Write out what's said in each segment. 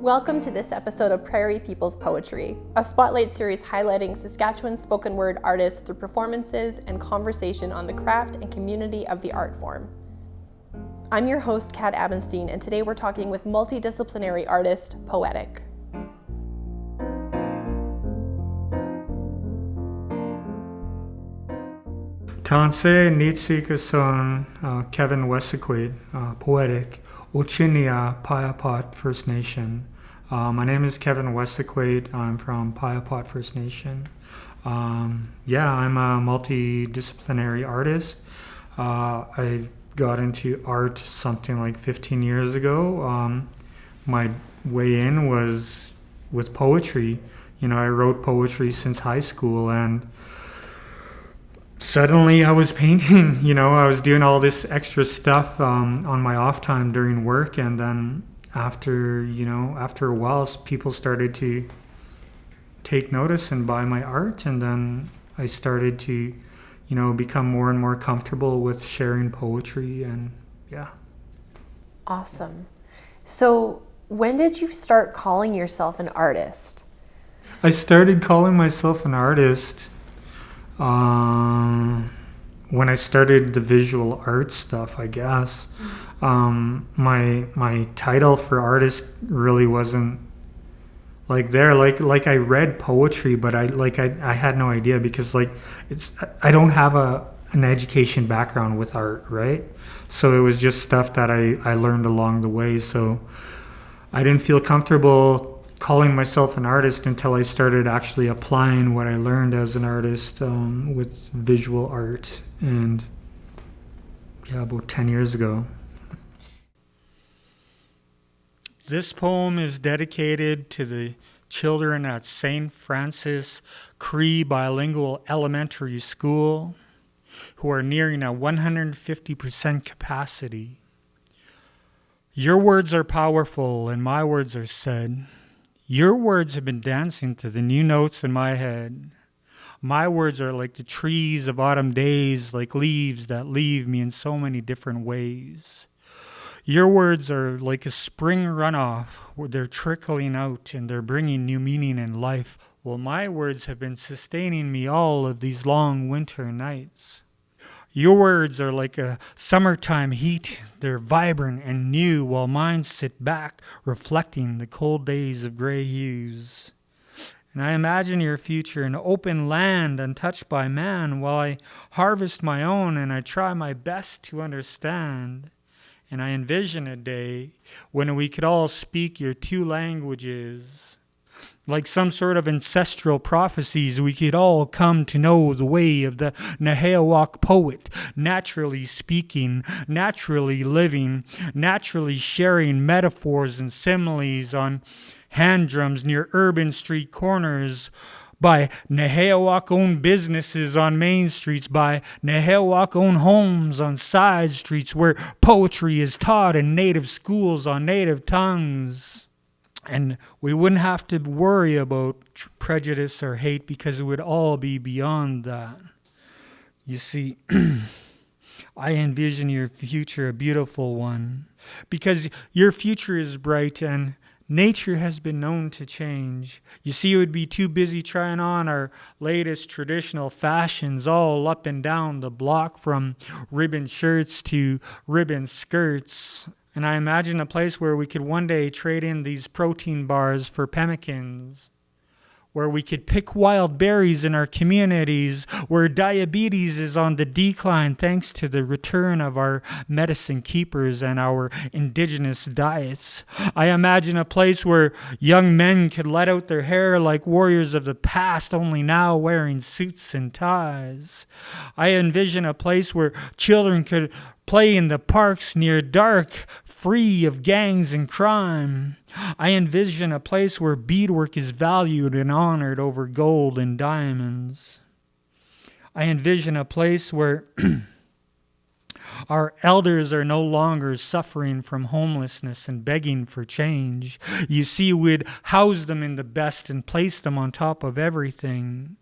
Welcome to this episode of Prairie People's Poetry, a spotlight series highlighting Saskatchewan spoken word artists through performances and conversation on the craft and community of the art form. I'm your host, Cat Abenstein, and today we're talking with multidisciplinary artist Poetik. Tanse Nitsikason Kevin Wesaquate, Poetik, Ochinia Piapot First Nation. My name is Kevin Wesaquate. I'm from Piapot First Nation. I'm a multidisciplinary artist. I got into art something like 15 years ago. My way in was with poetry. I wrote poetry since high school, and suddenly I was painting. I was doing all this extra stuff on my off time during work, and then after a while, people started to take notice and buy my art, and then I started to become more and more comfortable with sharing poetry, and yeah. Awesome. So when did you start calling yourself an artist? I started calling myself an artist when I started the visual art stuff, I guess. My title for artist really wasn't like there. Like I read poetry, but I had no idea, because I don't have an education background with art, right? So it was just stuff that I learned along the way. So I didn't feel comfortable calling myself an artist until I started actually applying what I learned as an artist with visual art, and about 10 years ago. This poem is dedicated to the children at St. Francis Cree Bilingual Elementary School who are nearing a 150% capacity. Your words are powerful and my words are said. Your words have been dancing to the new notes in my head. My words are like the trees of autumn days, like leaves that leave me in so many different ways. Your words are like a spring runoff, where they're trickling out and they're bringing new meaning in life. Well, my words have been sustaining me all of these long winter nights. Your words are like a summertime heat. They're vibrant and new, while mine sit back, reflecting the cold days of gray hues. And I imagine your future an open land untouched by man, while I harvest my own and I try my best to understand. And I envision a day when we could all speak your two languages. Like some sort of ancestral prophecies, we could all come to know the way of the Nehewak poet, naturally speaking, naturally living, naturally sharing metaphors and similes on hand drums near urban street corners, by Nehewak-owned businesses on main streets, by Nehewak-owned homes on side streets, where poetry is taught in native schools on native tongues. And we wouldn't have to worry about prejudice or hate, because it would all be beyond that. You see, I envision your future a beautiful one, because your future is bright and nature has been known to change. You see, you would be too busy trying on our latest traditional fashions all up and down the block, from ribbon shirts to ribbon skirts. And I imagine a place where we could one day trade in these protein bars for pemmikins, where we could pick wild berries in our communities, where diabetes is on the decline thanks to the return of our medicine keepers and our indigenous diets. I imagine a place where young men could let out their hair like warriors of the past, only now wearing suits and ties. I envision a place where children could play in the parks near dark, free of gangs and crime. I envision a place where beadwork is valued and honored over gold and diamonds. I envision a place where our elders are no longer suffering from homelessness and begging for change. You see, we'd house them in the best and place them on top of everything.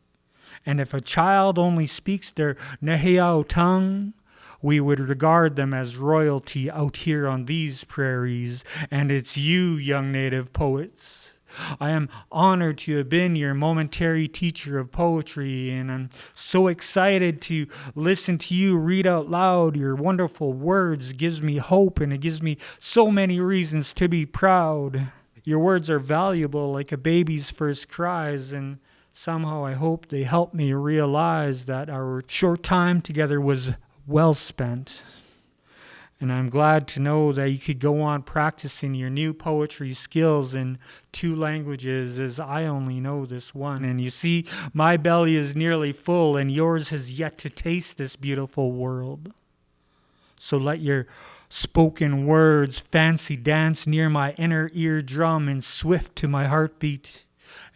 And if a child only speaks their Nehiyaw tongue, we would regard them as royalty out here on these prairies, and it's you, young Native poets. I am honored to have been your momentary teacher of poetry, and I'm so excited to listen to you read out loud your wonderful words. It gives me hope, and it gives me so many reasons to be proud. Your words are valuable like a baby's first cries, and somehow I hope they help me realize that our short time together was well spent. And I'm glad to know that you could go on practicing your new poetry skills in 2 languages, as I only know this one. And you see, my belly is nearly full, and yours has yet to taste this beautiful world. So let your spoken words fancy dance near my inner eardrum and swift to my heartbeat.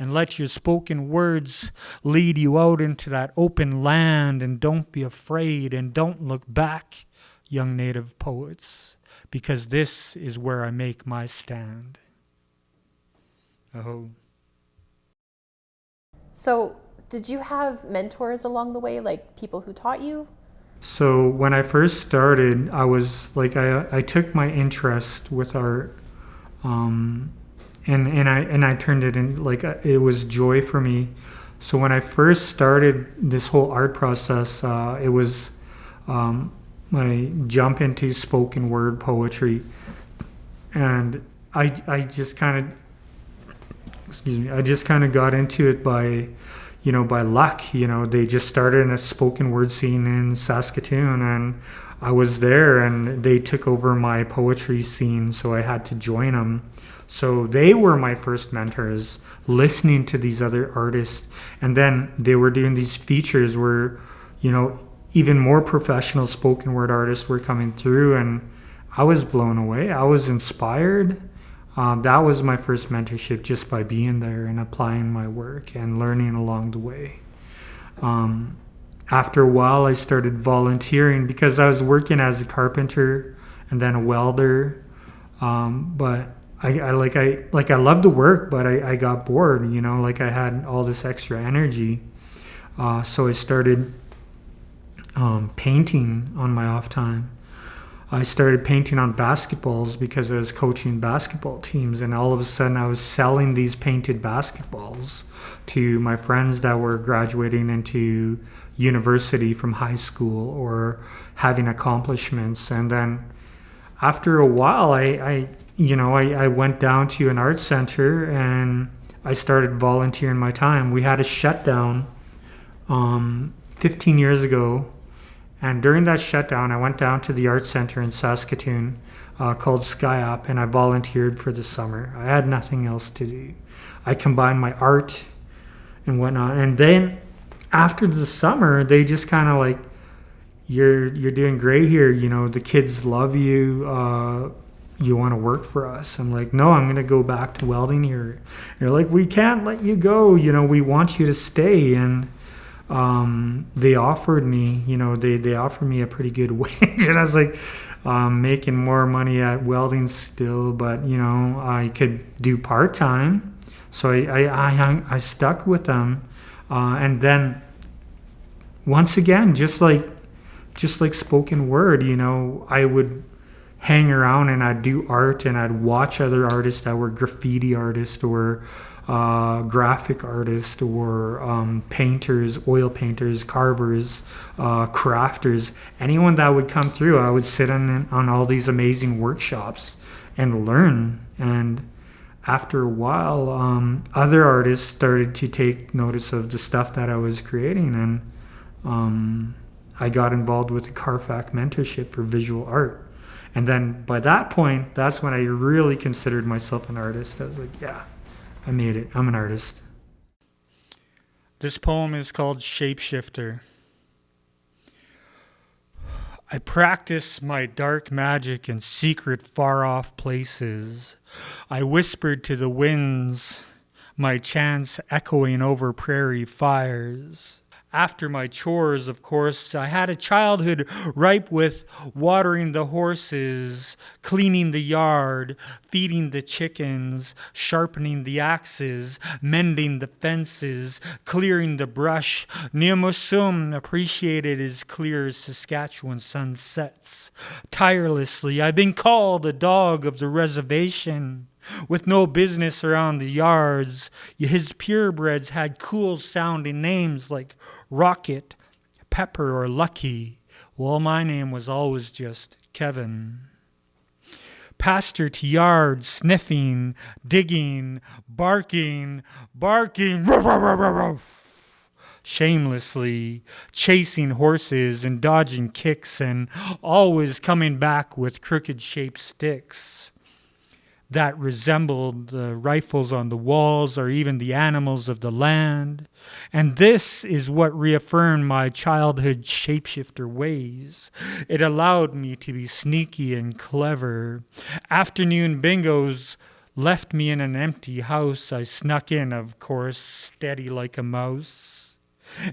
And let your spoken words lead you out into that open land, and don't be afraid and don't look back, young Native poets, because this is where I make my stand. Oh. So, did you have mentors along the way, like people who taught you? So when I first started, I was like, I took my interest with art, and I turned it in, like, it was joy for me. So when I first started this whole art process, it was my jump into spoken word poetry, and I just kind of got into it by luck. They just started a spoken word scene in Saskatoon, and I was there, and they took over my poetry scene, so I had to join them. So they were my first mentors, listening to these other artists, and then they were doing these features where, even more professional spoken word artists were coming through, and I was blown away. I was inspired. That was my first mentorship, just by being there and applying my work and learning along the way. After a while, I started volunteering because I was working as a carpenter and then a welder. But I loved the work, but I got bored. I had all this extra energy. So I started painting on my off time. I started painting on basketballs because I was coaching basketball teams, and all of a sudden I was selling these painted basketballs to my friends that were graduating into university from high school or having accomplishments. And then after a while, I went down to an art center and I started volunteering my time. We had a shutdown 15 years ago. And during that shutdown, I went down to the art center in Saskatoon called SkyUp, and I volunteered for the summer. I had nothing else to do. I combined my art and whatnot. And then after the summer, they just kind of like, you're doing great here. The kids love you. You want to work for us? I'm like, no, I'm going to go back to welding here. And they're like, we can't let you go. We want you to stay. And they offered me, they offered me a pretty good wage, and I was like, making more money at welding still, but I could do part-time. So I stuck with them, and then once again, just like spoken word, I would hang around and I'd do art, and I'd watch other artists that were graffiti artists or graphic artists or painters, oil painters, carvers, crafters. Anyone that would come through, I would sit on all these amazing workshops and learn. And after a while, other artists started to take notice of the stuff that I was creating, and I got involved with the Carfax mentorship for visual art. And then by that point, that's when I really considered myself an artist. I was like, yeah, I made it. I'm an artist. This poem is called Shapeshifter. I practice my dark magic in secret far-off places. I whispered to the winds, my chants echoing over prairie fires. after my chores, of course, I had a childhood ripe with watering the horses, cleaning the yard, feeding the chickens, sharpening the axes, mending the fences, clearing the brush. Nyamusum appreciated as clear as Saskatchewan sunsets. Tirelessly, I've been called a dog of the reservation, with no business around the yards. His purebreds had cool-sounding names like Rocket, Pepper, or Lucky. Well, my name was always just Kevin. Pasture to yard, sniffing, digging, barking, ruff, ruff, ruff, ruff, ruff. Shamelessly chasing horses and dodging kicks and always coming back with crooked-shaped sticks that resembled the rifles on the walls or even the animals of the land. And this is what reaffirmed my childhood shapeshifter ways. It allowed me to be sneaky and clever. Afternoon bingos left me in an empty house. I snuck in, of course, steady like a mouse.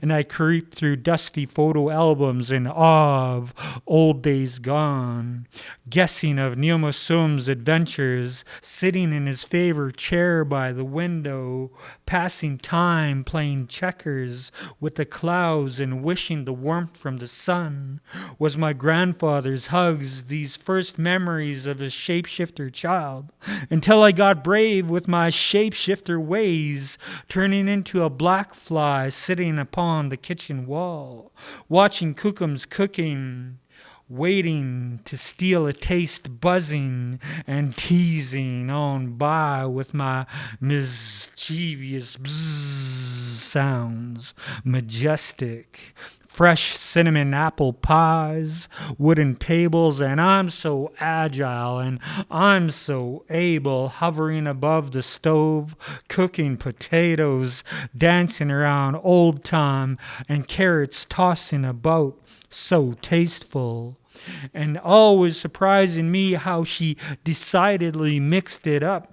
And I creeped through dusty photo albums in awe of old days gone, guessing of Nyamusum's adventures, sitting in his favorite chair by the window, passing time playing checkers with the clouds and wishing the warmth from the sun was my grandfather's hugs, these first memories of a shapeshifter child, until I got brave with my shapeshifter ways, turning into a black fly sitting upon the kitchen wall, watching Kookums cooking, waiting to steal a taste, buzzing and teasing on by with my mischievous bzzz sounds, majestic. Fresh cinnamon apple pies, wooden tables, and I'm so agile and I'm so able, hovering above the stove, cooking potatoes, dancing around old time, and carrots tossing about, so tasteful. And always surprising me how she decidedly mixed it up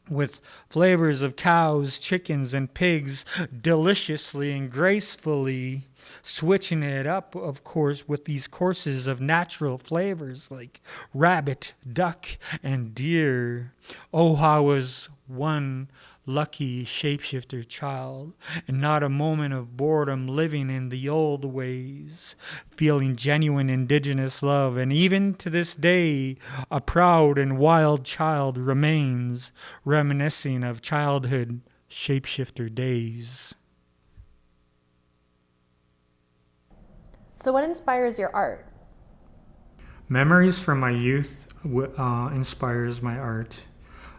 with flavors of cows, chickens, and pigs, deliciously and gracefully, switching it up, of course, with these courses of natural flavors like rabbit, duck, and deer. Oh, I was one lucky shapeshifter child, and not a moment of boredom, living in the old ways, feeling genuine Indigenous love, and even to this day, a proud and wild child remains, reminiscing of childhood shapeshifter days. So what inspires your art? Memories from my youth inspires my art.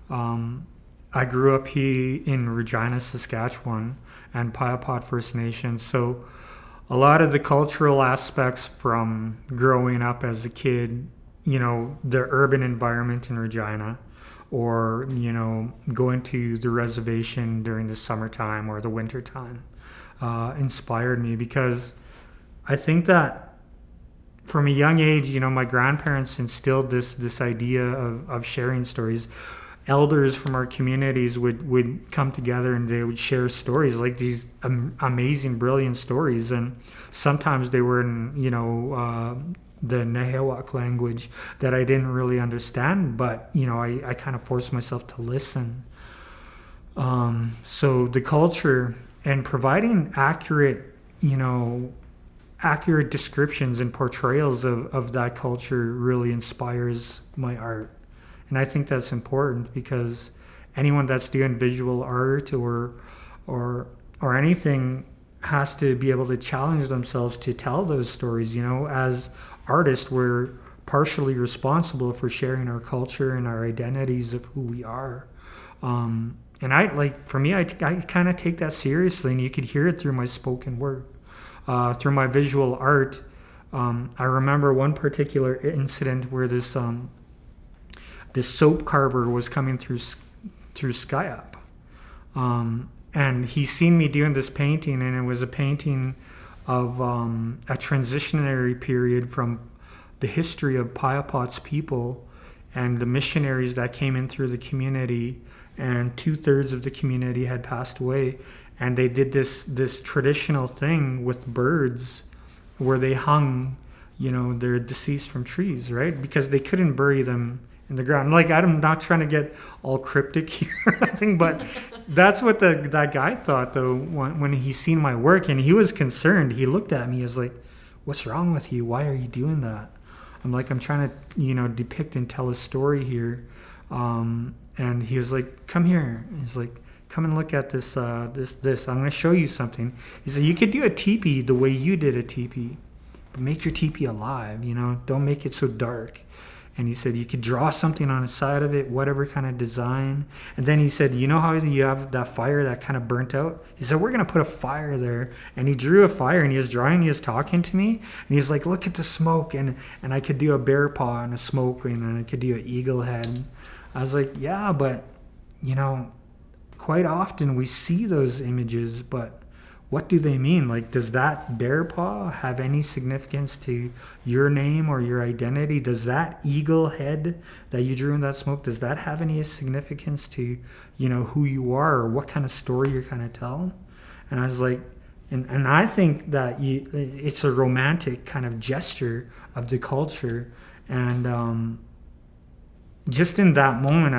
I grew up here in Regina, Saskatchewan, and Piapot First Nation, so a lot of the cultural aspects from growing up as a kid, you know, the urban environment in Regina, or, you know, going to the reservation during the summertime or the wintertime, inspired me, because I think that from a young age, you know, my grandparents instilled this idea of sharing stories. Elders from our communities would come together and they would share stories, like these amazing, brilliant stories. And sometimes they were in, you know, the Nehewak language that I didn't really understand, but, you know, I kind of forced myself to listen. So the culture and providing accurate descriptions and portrayals of that culture really inspires my art. And I think that's important, because anyone that's doing visual art or anything has to be able to challenge themselves to tell those stories. You know, as artists, we're partially responsible for sharing our culture and our identities of who we are. And I kind of take that seriously, and you could hear it through my spoken word, through my visual art. I remember one particular incident where this soap carver was coming through Skyup, and he seen me doing this painting, and it was a painting of a transitionary period from the history of Piapot's people and the missionaries that came in through the community, and 2/3 of the community had passed away, and they did this traditional thing with birds where they hung, their deceased from trees, right? Because they couldn't bury them in the ground. Like, I'm not trying to get all cryptic here or nothing, but that's what that guy thought, though, when he seen my work, and he was concerned. He looked at me as like, what's wrong with you? Why are you doing that? I'm like, I'm trying to, depict and tell a story here. And he was like, come here. He's like, come and look at this. I'm going to show you something. He said, you could do a teepee the way you did a teepee, but make your teepee alive, don't make it so dark. And he said, you could draw something on the side of it, whatever kind of design. And then he said, you know how you have that fire that kind of burnt out? He said, we're going to put a fire there. And he drew a fire, and he was drawing, he was talking to me. And he was like, look at the smoke. And I could do a bear paw and a smoke, and I could do an eagle head. I was like, yeah, but, quite often we see those images, but what do they mean? Like, does that bear paw have any significance to your name or your identity? Does that eagle head that you drew in that smoke, does that have any significance to, who you are or what kind of story you're kind of telling? And I was like, and I think that it's a romantic kind of gesture of the culture. And just in that moment,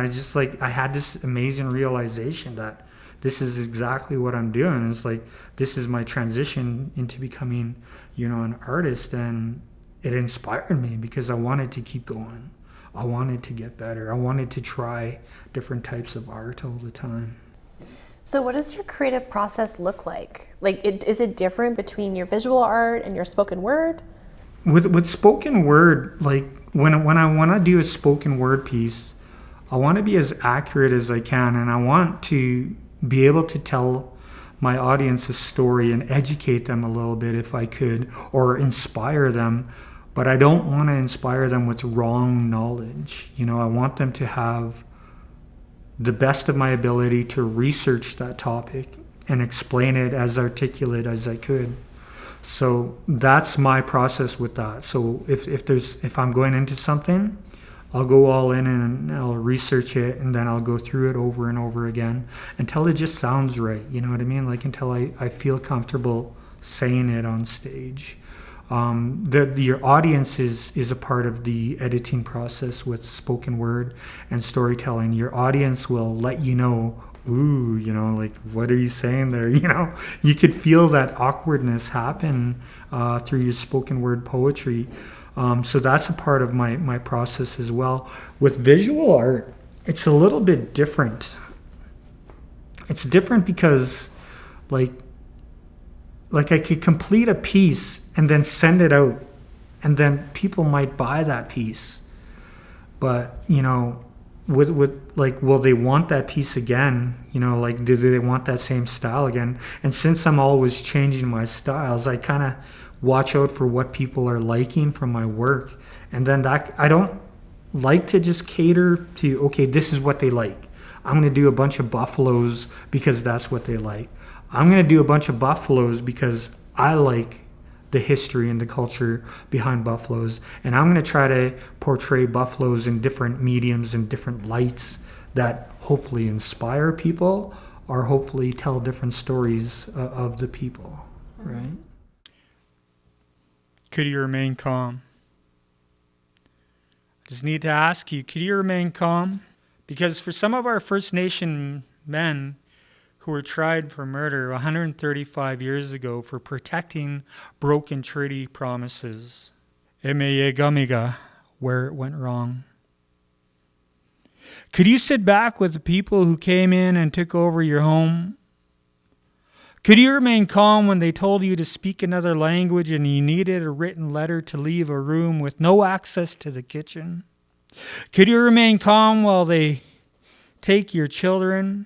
I had this amazing realization that this is exactly what I'm doing. It's like, this is my transition into becoming, an artist. And it inspired me because I wanted to keep going. I wanted to get better. I wanted to try different types of art all the time. So what does your creative process look like? Like, is it different between your visual art and your spoken word? With spoken word, like when I want to do a spoken word piece, I want to be as accurate as I can, and I want to be able to tell my audience a story and educate them a little bit if I could, or inspire them. But I don't want to inspire them with wrong knowledge. I want them to have the best of my ability to research that topic and explain it as articulate as I could. So that's my process with that. So if I'm going into something, I'll go all in and I'll research it, and then I'll go through it over and over again until it just sounds right. You know what I mean? Like, until I feel comfortable saying it on stage. Your audience is a part of the editing process with spoken word and storytelling. Your audience will let you know, ooh, like, what are you saying there? You could feel that awkwardness happen through your spoken word poetry. So that's a part of my process as well. With visual art, it's a little bit different. It's different because, like I could complete a piece and then send it out, and then people might buy that piece. But, with like, will they want that piece again? Like, do they want that same style again? And since I'm always changing my styles, I kind of watch out for what people are liking from my work. And then I don't like to just cater to, okay, this is what they like. I'm going to do a bunch of buffaloes because that's what they like. I'm going to do a bunch of buffaloes because I like the history and the culture behind buffaloes. And I'm going to try to portray buffaloes in different mediums and different lights that hopefully inspire people or hopefully tell different stories of the people, right? Could you remain calm? I just need to ask you, could you remain calm? Because for some of our First Nation men who were tried for murder 135 years ago for protecting broken treaty promises, Emeyegamiga, where it went wrong. Could you sit back with the people who came in and took over your home? Could you remain calm when they told you to speak another language and you needed a written letter to leave a room with no access to the kitchen? Could you remain calm while they take your children?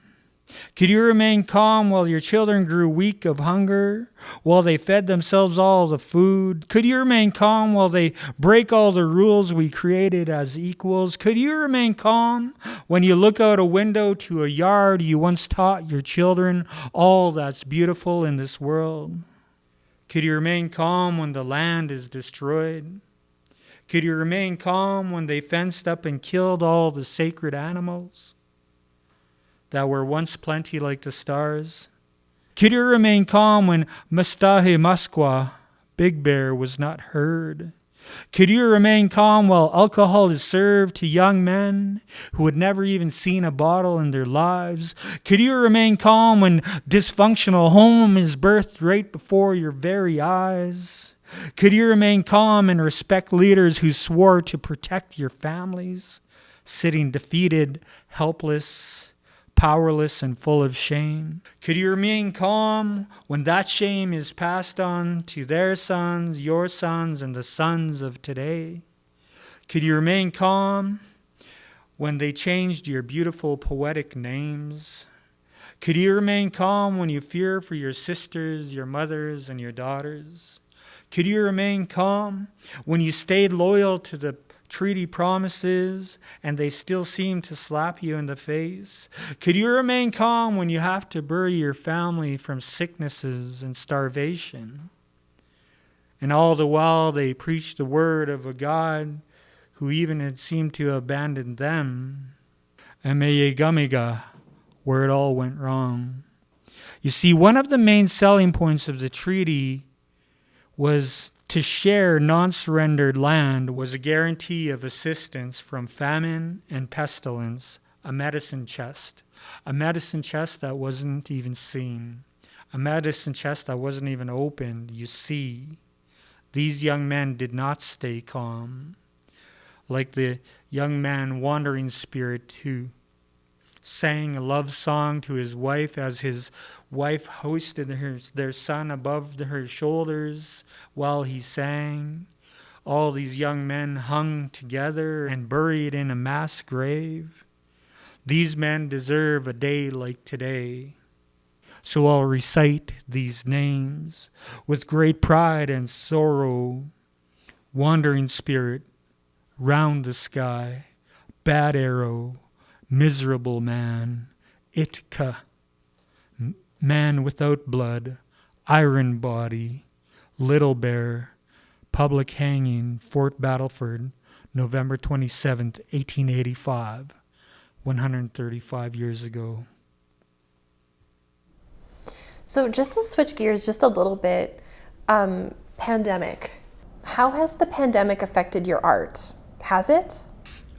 Could you remain calm while your children grew weak of hunger, while they fed themselves all the food? Could you remain calm while they break all the rules we created as equals? Could you remain calm when you look out a window to a yard you once taught your children all that's beautiful in this world? Could you remain calm when the land is destroyed? Could you remain calm when they fenced up and killed all the sacred animals that were once plenty like the stars? Could you remain calm when Mustahe Big Bear, was not heard? Could you remain calm while alcohol is served to young men who had never even seen a bottle in their lives? Could you remain calm when dysfunctional home is birthed right before your very eyes? Could you remain calm and respect leaders who swore to protect your families, sitting defeated, helpless, powerless, and full of shame? Could you remain calm when that shame is passed on to their sons, your sons, and the sons of today? Could you remain calm when they changed your beautiful poetic names? Could you remain calm when you fear for your sisters, your mothers, and your daughters? Could you remain calm when you stayed loyal to the treaty promises and they still seem to slap you in the face? Could you remain calm when you have to bury your family from sicknesses and starvation? And all the while they preach the word of a God who even had seemed to abandon them. Ameyegamiga, where it all went wrong. You see, one of the main selling points of the treaty was to share non-surrendered land was a guarantee of assistance from famine and pestilence, a medicine chest that wasn't even seen, a medicine chest that wasn't even opened. You see, these young men did not stay calm, like the young man wandering spirit who sang a love song to his wife as his wife hoisted their son above her shoulders while he sang. All these young men hung together and buried in a mass grave. These men deserve a day like today. So I'll recite these names with great pride and sorrow. Wandering spirit, round the sky, bad arrow, miserable man, Itka, man without blood, iron body, little bear, public hanging, Fort Battleford, November 27th, 1885, 135 years ago. So just to switch gears just a little bit, pandemic. How has the pandemic affected your art? Has it?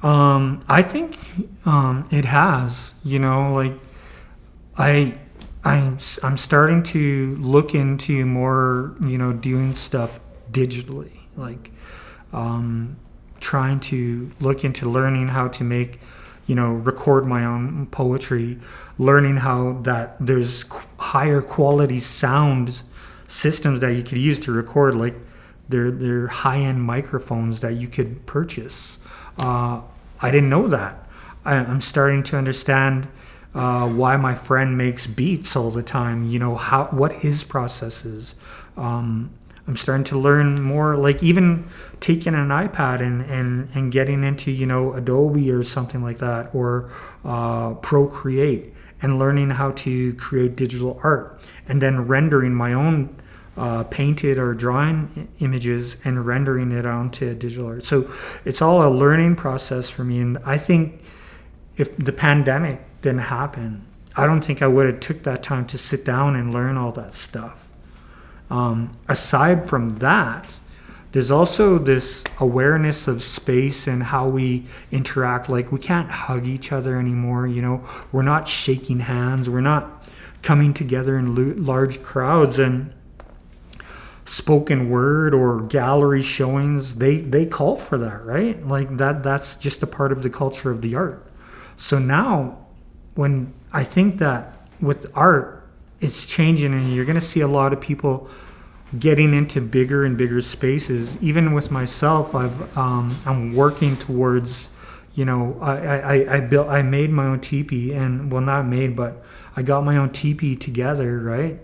I think it has. I'm starting to look into more, doing stuff digitally, trying to look into learning how to make, record my own poetry, learning how that there's higher quality sound systems that you could use to record, like they're high-end microphones that you could purchase. I didn't know that. I'm starting to understand why my friend makes beats all the time, what his process is. I'm starting to learn more, like even taking an iPad and getting into, Adobe or something like that, or Procreate, and learning how to create digital art, and then rendering my own painted or drawing images and rendering it onto digital art. So it's all a learning process for me. And I think if the pandemic didn't happen, I don't think I would have took that time to sit down and learn all that stuff. Aside from that, there's also this awareness of space and how we interact. Like, we can't hug each other anymore, we're not shaking hands, we're not coming together in large crowds, and spoken word or gallery showings, they call for that, right? Like that's just a part of the culture of the art. So now, when I think that with art, it's changing, and you're going to see a lot of people getting into bigger and bigger spaces. Even with myself, I'm working towards, I made my own teepee, and well, not made, but I got my own teepee together, right,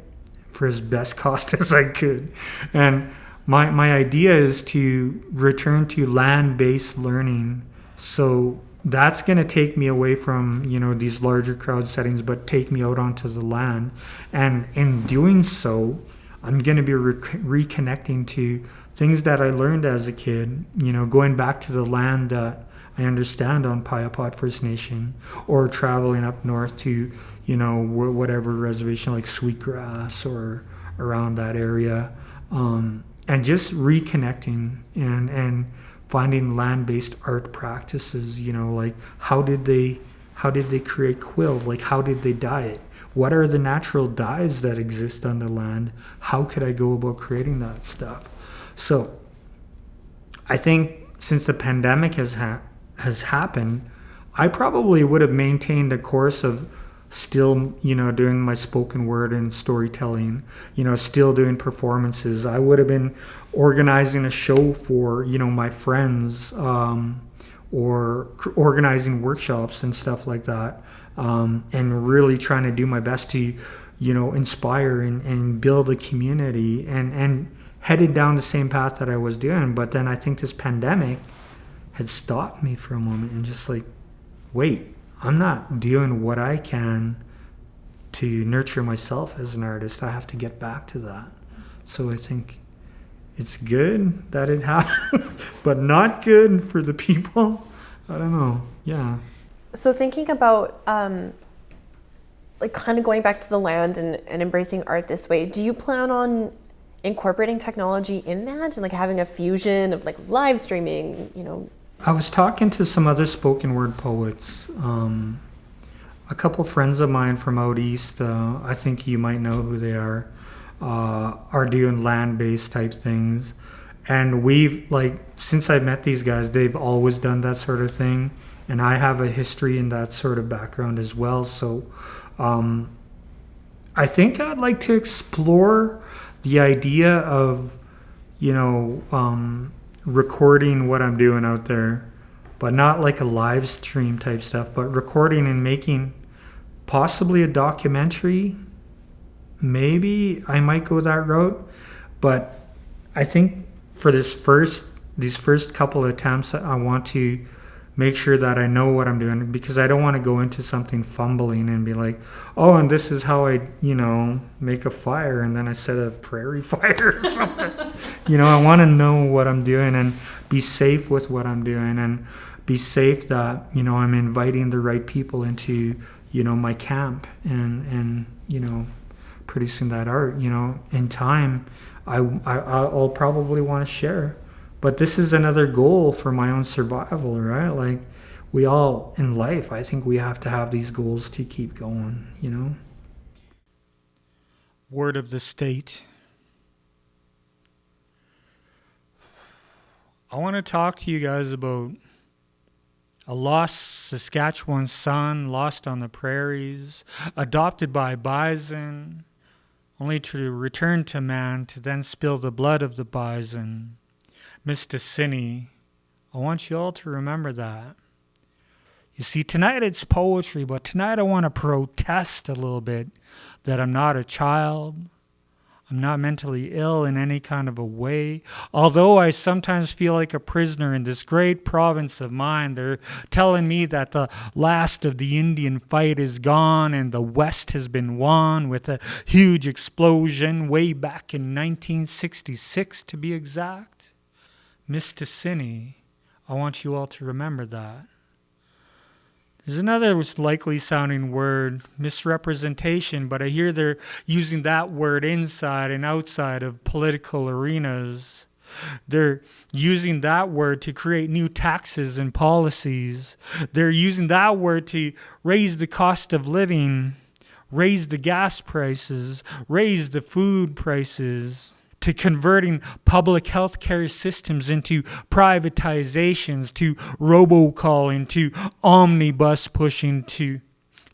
for as best cost as I could. And my idea is to return to land-based learning. So that's going to take me away from, these larger crowd settings, but take me out onto the land. And in doing so, I'm going to be reconnecting to things that I learned as a kid, going back to the land that I understand on Piapot First Nation, or traveling up north to, whatever reservation like Sweetgrass or around that area, and just reconnecting and finding land-based art practices. Like how did they create quilt? Like how did they dye it? What are the natural dyes that exist on the land? How could I go about creating that stuff? So I think since the pandemic has happened, I probably would have maintained a course of still, doing my spoken word and storytelling, still doing performances. I would have been organizing a show for, my friends, or organizing workshops and stuff like that. And really trying to do my best to, inspire and build a community and headed down the same path that I was doing. But then I think this pandemic had stopped me for a moment and just like, wait, I'm not doing what I can to nurture myself as an artist. I have to get back to that. So I think it's good that it happened, but not good for the people. I don't know. Yeah. So thinking about like kind of going back to the land and embracing art this way, do you plan on incorporating technology in that and like having a fusion of like live streaming, I was talking to some other spoken word poets. A couple friends of mine from out east, I think you might know who they are doing land-based type things. And we've, like, since I met these guys, they've always done that sort of thing. And I have a history in that sort of background as well. So I think I'd like to explore the idea of, recording what I'm doing out there, but not like a live stream type stuff, but recording and making possibly a documentary. Maybe I might go that route, but I think for these first couple of attempts, I want to make sure that I know what I'm doing, because I don't want to go into something fumbling and be like, oh, and this is how I, make a fire, and then I set a prairie fire or something. I want to know what I'm doing and be safe with what I'm doing, and be safe that, I'm inviting the right people into, my camp and producing that art. In time, I'll probably want to share. But this is another goal for my own survival, right? Like, we all in life, I think we have to have these goals to keep going, Word of the state. I want to talk to you guys about a lost Saskatchewan son, lost on the prairies, adopted by bison, only to return to man to then spill the blood of the bison. Mr. Cine, I want you all to remember that. You see, tonight it's poetry, but tonight I want to protest a little bit that I'm not a child. I'm not mentally ill in any kind of a way. Although I sometimes feel like a prisoner in this great province of mine. They're telling me that the last of the Indian fight is gone and the West has been won with a huge explosion way back in 1966 to be exact. Mr. Cine, I want you all to remember that. There's another likely sounding word, misrepresentation, but I hear they're using that word inside and outside of political arenas. They're using that word to create new taxes and policies. They're using that word to raise the cost of living, raise the gas prices, raise the food prices, to converting public health care systems into privatizations, to robocalling, to omnibus pushing, to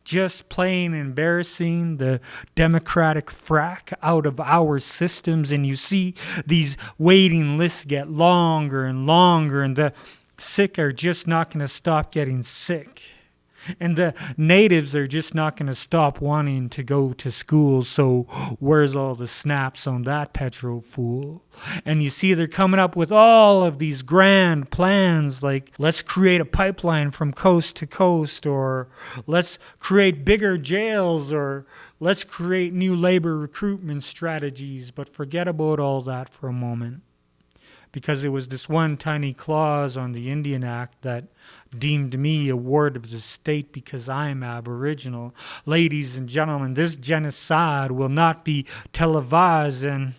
just plain embarrassing the democratic frack out of our systems. And you see these waiting lists get longer and longer, and the sick are just not going to stop getting sick. And the natives are just not going to stop wanting to go to school. So where's all the snaps on that petro fool? And you see they're coming up with all of these grand plans, like let's create a pipeline from coast to coast, or let's create bigger jails, or let's create new labor recruitment strategies. But forget about all that for a moment. because it was this one tiny clause on the Indian Act that deemed me a ward of the state because I'm Aboriginal. Ladies and gentlemen, this genocide will not be televised, and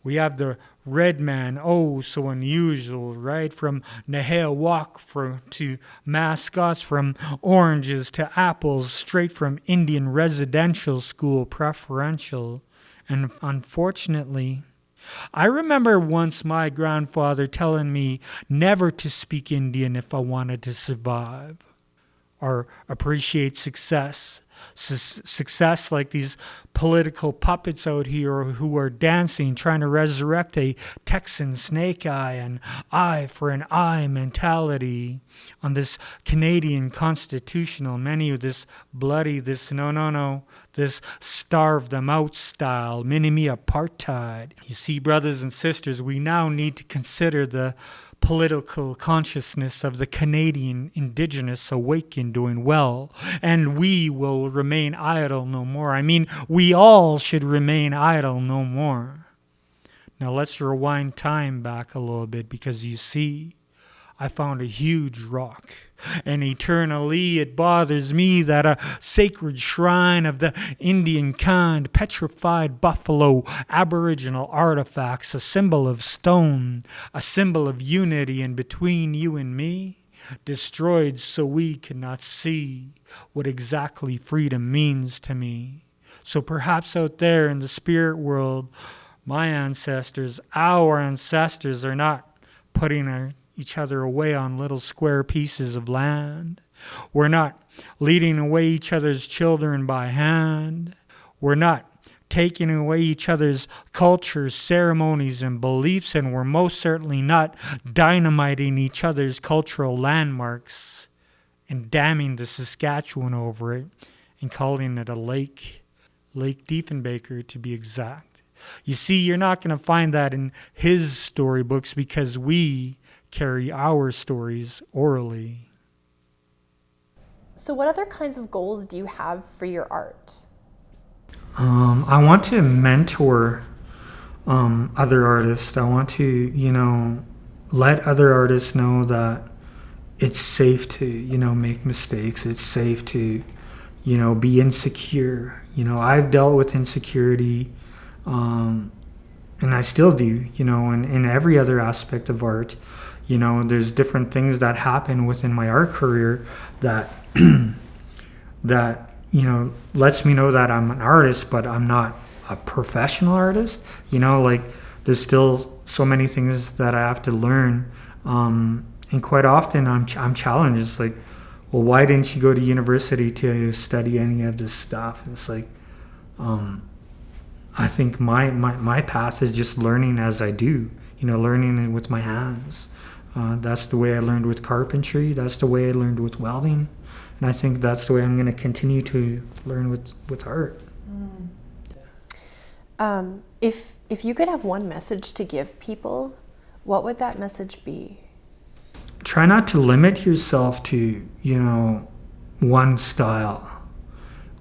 we have the red man, oh so unusual, right? From Nahel Walk to mascots, from oranges to apples, straight from Indian residential school preferential. And unfortunately, I remember once my grandfather telling me never to speak Indian if I wanted to survive or appreciate success. Success like these political puppets out here who are dancing, trying to resurrect a Texan snake eye and eye for an eye mentality on this Canadian constitutional menu, this bloody, this no, this starve them out style, mini-me apartheid. You see, brothers and sisters, we now need to consider the political consciousness of the Canadian Indigenous awakened doing well, and we will remain idle no more. I mean, we all should remain idle no more. Now let's rewind time back a little bit, because you see, I found a huge rock, and eternally it bothers me that a sacred shrine of the Indian kind, petrified buffalo, aboriginal artifacts, a symbol of stone, a symbol of unity in between you and me, destroyed so we cannot see what exactly freedom means to me. So perhaps out there in the spirit world, my ancestors, our ancestors, are not putting each other away on little square pieces of land. We're not leading away each other's children by hand. We're not taking away each other's cultures, ceremonies, and beliefs, and we're most certainly not dynamiting each other's cultural landmarks and damming the Saskatchewan over it and calling it a lake, Lake Diefenbaker to be exact. You see, you're not going to find that in his storybooks, because we carry our stories orally. So what other kinds of goals do you have for your art? I want to mentor other artists. I want to, let other artists know that it's safe to, make mistakes. It's safe to, be insecure. I've dealt with insecurity, and I still do, in every other aspect of art. There's different things that happen within my art career that that lets me know that I'm an artist, but I'm not a professional artist. There's still so many things that I have to learn, and quite often I'm challenged. It's like, well, why didn't you go to university to study any of this stuff? It's like, I think my path is just learning as I do, learning it with my hands. That's the way I learned with carpentry. That's the way I learned with welding. And I think that's the way I'm going to continue to learn with art. If you could have one message to give people, what would that message be? Try not to limit yourself to, one style.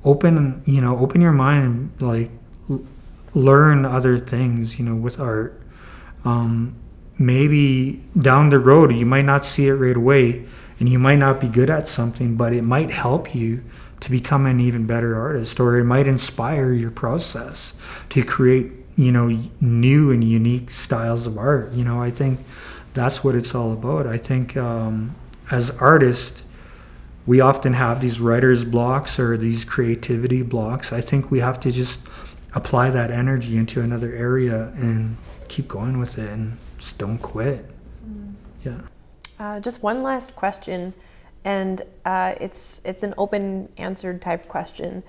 Open your mind and learn other things, with art. Maybe down the road, you might not see it right away, and you might not be good at something, but it might help you to become an even better artist, or it might inspire your process to create, new and unique styles of art. I think that's what it's all about. I think as artists, we often have these writer's blocks or these creativity blocks. I think we have to just apply that energy into another area and keep going with it, and just don't quit. Yeah. Just one last question, and it's an open answered type question.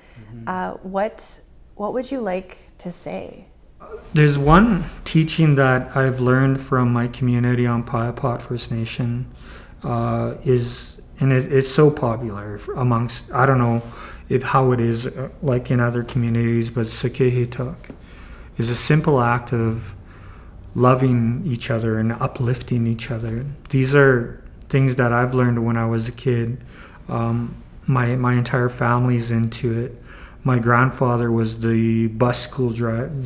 What would you like to say? There's one teaching that I've learned from my community on Piapot First Nation, it's so popular amongst, I don't know how it is like in other communities, but Sahkihitok is a simple act of loving each other and uplifting each other. These are things that I've learned when I was a kid. My entire family's into it. my grandfather was the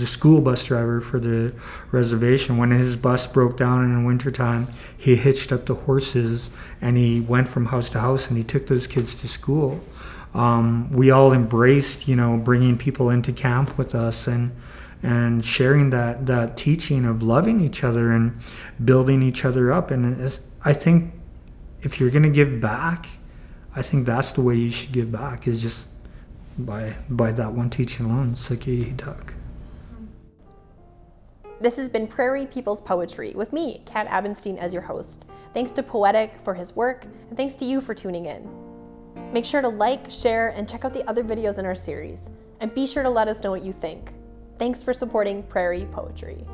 school bus driver for the reservation. When his bus broke down in the wintertime, he hitched up the horses and he went from house to house and he took those kids to school. We all embraced, bringing people into camp with us and sharing that teaching of loving each other and building each other up. And I think if you're going to give back, I think that's the way you should give back, is just by that one teaching alone, Sahkihitok. This has been Prairie People's Poetry with me, Cat Abenstein, as your host. Thanks to Poetik for his work, and thanks to you for tuning in. Make sure to like, share, and check out the other videos in our series. And be sure to let us know what you think. Thanks for supporting Prairie Poetry.